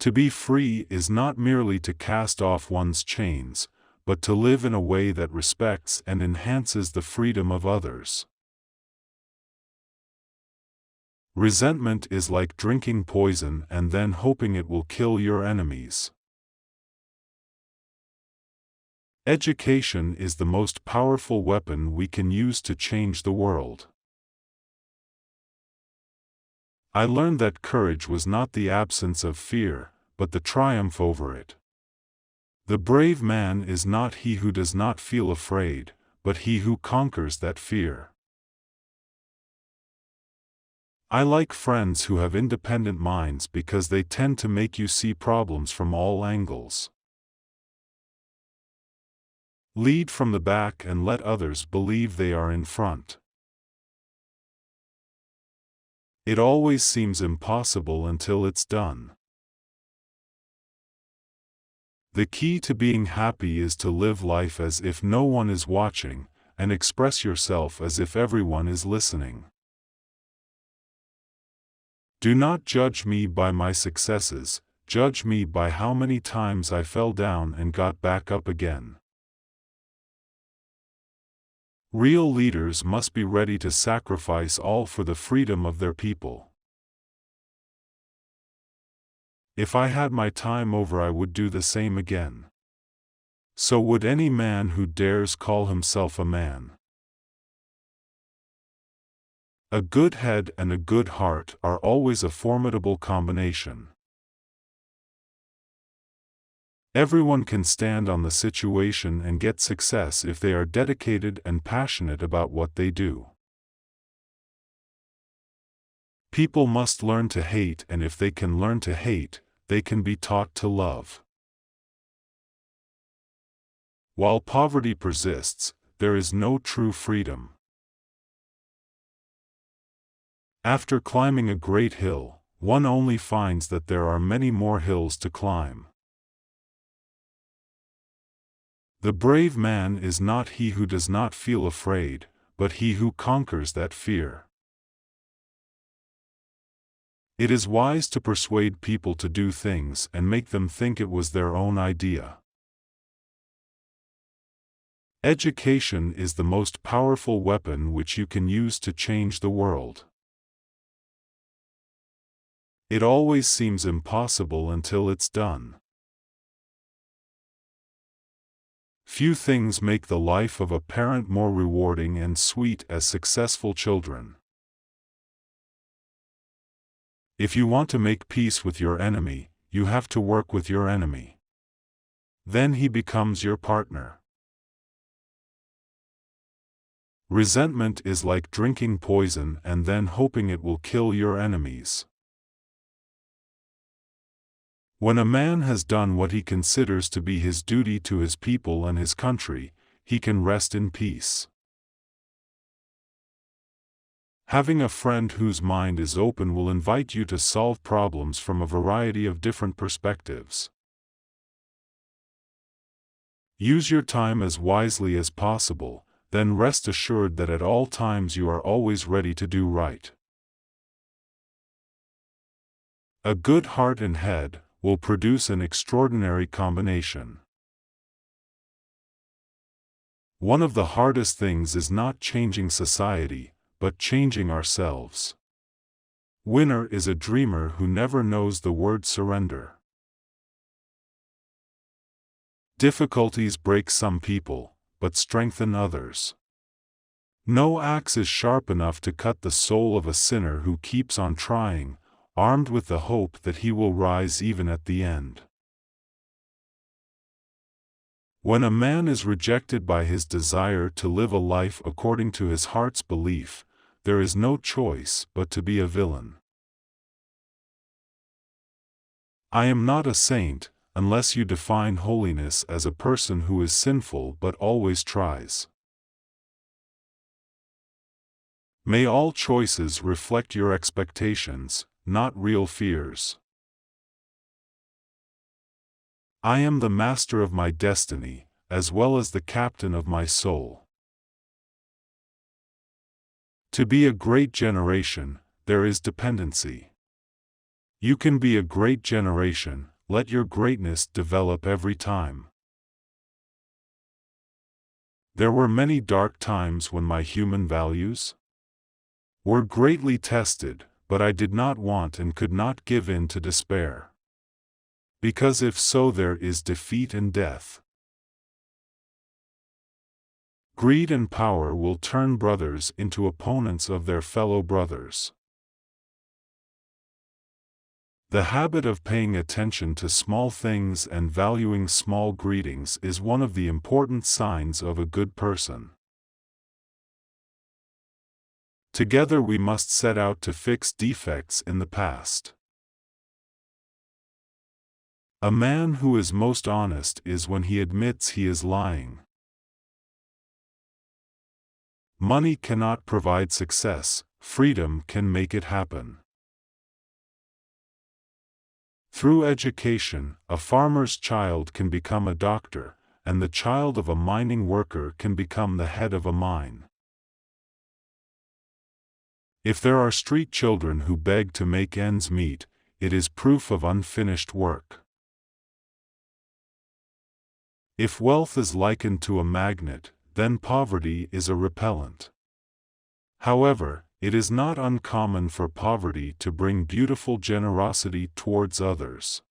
To be free is not merely to cast off one's chains, but to live in a way that respects and enhances the freedom of others. Resentment is like drinking poison and then hoping it will kill your enemies. Education is the most powerful weapon we can use to change the world. I learned that courage was not the absence of fear, but the triumph over it. The brave man is not he who does not feel afraid, but he who conquers that fear. I like friends who have independent minds because they tend to make you see problems from all angles. Lead from the back and let others believe they are in front. It always seems impossible until it's done. The key to being happy is to live life as if no one is watching, and express yourself as if everyone is listening. Do not judge me by my successes, judge me by how many times I fell down and got back up again. Real leaders must be ready to sacrifice all for the freedom of their people. If I had my time over, I would do the same again. So would any man who dares call himself a man. A good head and a good heart are always a formidable combination. Everyone can stand on the situation and get success if they are dedicated and passionate about what they do. People must learn to hate, and if they can learn to hate, they can be taught to love. While poverty persists, there is no true freedom. After climbing a great hill, one only finds that there are many more hills to climb. The brave man is not he who does not feel afraid, but he who conquers that fear. It is wise to persuade people to do things and make them think it was their own idea. Education is the most powerful weapon which you can use to change the world. It always seems impossible until it's done. Few things make the life of a parent more rewarding and sweet as successful children. If you want to make peace with your enemy, you have to work with your enemy. Then he becomes your partner. Resentment is like drinking poison and then hoping it will kill your enemies. When a man has done what he considers to be his duty to his people and his country, he can rest in peace. Having a friend whose mind is open will invite you to solve problems from a variety of different perspectives. Use your time as wisely as possible, then rest assured that at all times you are always ready to do right. A good heart and head will produce an extraordinary combination. One of the hardest things is not changing society, but changing ourselves. Winner is a dreamer who never knows the word surrender. Difficulties break some people, but strengthen others. No axe is sharp enough to cut the soul of a sinner who keeps on trying, armed with the hope that he will rise even at the end. When a man is rejected by his desire to live a life according to his heart's belief, there is no choice but to be a villain. I am not a saint, unless you define holiness as a person who is sinful but always tries. May all choices reflect your expectations, not real fears. I am the master of my destiny, as well as the captain of my soul. To be a great generation, there is dependency. You can be a great generation, let your greatness develop every time. There were many dark times when my human values were greatly tested, but I did not want and could not give in to despair. Because if so, there is defeat and death. Greed and power will turn brothers into opponents of their fellow brothers. The habit of paying attention to small things and valuing small greetings is one of the important signs of a good person. Together we must set out to fix defects in the past. A man who is most honest is when he admits he is lying. Money cannot provide success, freedom can make it happen. Through education, a farmer's child can become a doctor, and the child of a mining worker can become the head of a mine. If there are street children who beg to make ends meet, it is proof of unfinished work. If wealth is likened to a magnet, then poverty is a repellent. However, it is not uncommon for poverty to bring beautiful generosity towards others.